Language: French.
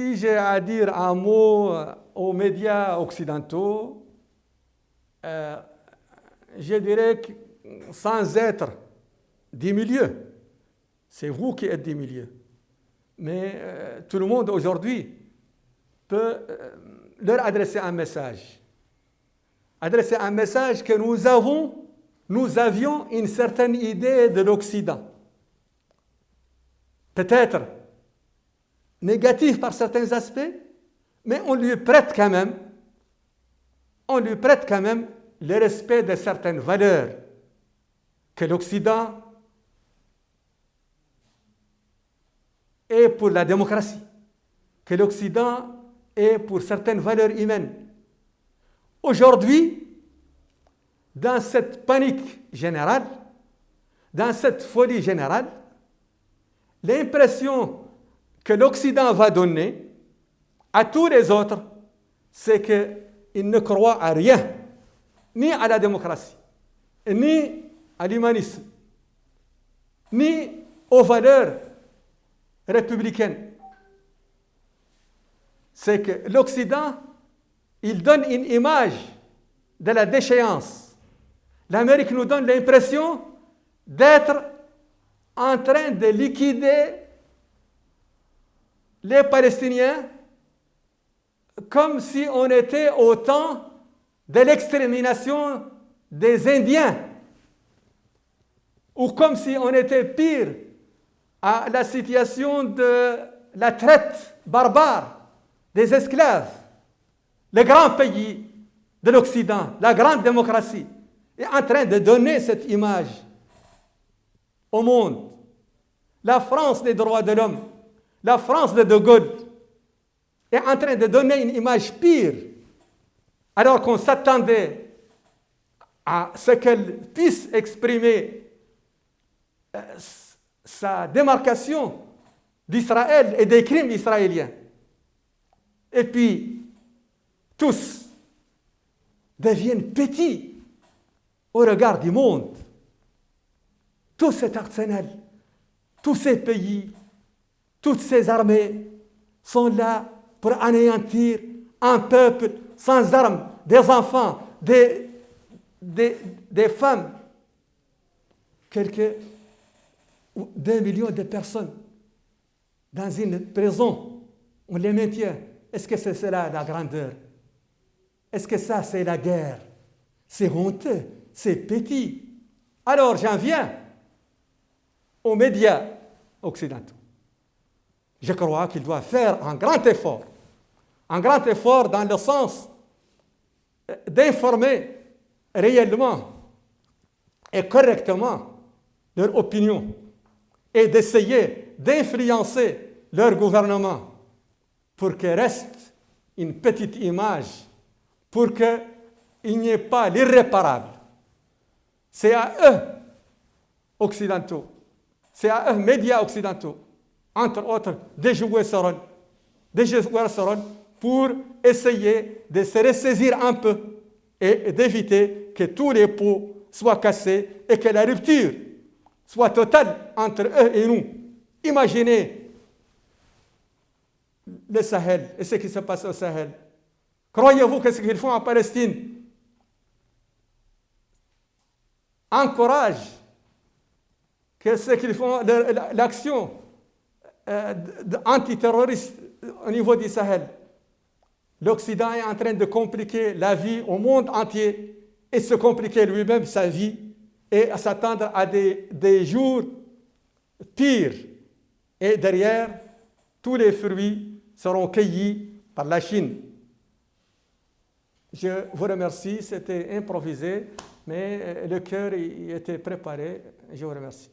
si j'ai à dire un mot aux médias occidentaux, je dirais que sans être des milieux, c'est vous qui êtes des milieux, mais tout le monde aujourd'hui peut leur adresser un message. Adresser un message que nous avions une certaine idée de l'Occident. Peut-être négatif par certains aspects, mais on lui prête quand même le respect de certaines valeurs que l'Occident est pour la démocratie, que l'Occident est pour certaines valeurs humaines. Aujourd'hui, dans cette panique générale, dans cette folie générale, l'impression que l'Occident va donner à tous les autres, c'est qu'il ne croit à rien, ni à la démocratie, ni à l'humanisme, ni aux valeurs républicaines. C'est que l'Occident, il donne une image de la déchéance. L'Amérique nous donne l'impression d'être en train de liquider les Palestiniens comme si on était au temps de l'extermination des Indiens, ou comme si on était pire à la situation de la traite barbare des esclaves. Le grand pays de l'Occident, la grande démocratie, est en train de donner cette image au monde. La France des droits de l'homme, la France de Gaulle, est en train de donner une image pire, alors qu'on s'attendait à ce qu'elle puisse exprimer sa démarcation d'Israël et des crimes israéliens. Et puis, tous deviennent petits au regard du monde. Tout cet arsenal, tous ces pays, toutes ces armées sont là pour anéantir un peuple sans armes, des enfants, des femmes, quelques 2 millions de personnes dans une prison. On les maintient. Est-ce que c'est cela la grandeur? Est-ce que ça, c'est la guerre? C'est honteux, c'est petit. Alors j'en viens aux médias occidentaux. Je crois qu'ils doivent faire un grand effort dans le sens d'informer réellement et correctement leur opinion et d'essayer d'influencer leur gouvernement pour qu'il reste une petite image, pour qu'il n'y ait pas l'irréparable. C'est à eux, occidentaux, c'est à eux, médias occidentaux, entre autres, de jouer ce rôle pour essayer de se ressaisir un peu et d'éviter que tous les pots soient cassés et que la rupture soit totale entre eux et nous. Imaginez le Sahel et ce qui se passe au Sahel. Croyez-vous que ce qu'ils font en Palestine encourage que ce qu'ils font, l'action antiterroriste au niveau du Sahel? L'Occident est en train de compliquer la vie au monde entier et se compliquer lui-même sa vie et à s'attendre à des jours pires. Et derrière, tous les fruits seront cueillis par la Chine. Je vous remercie, c'était improvisé, mais le cœur y était préparé. Je vous remercie.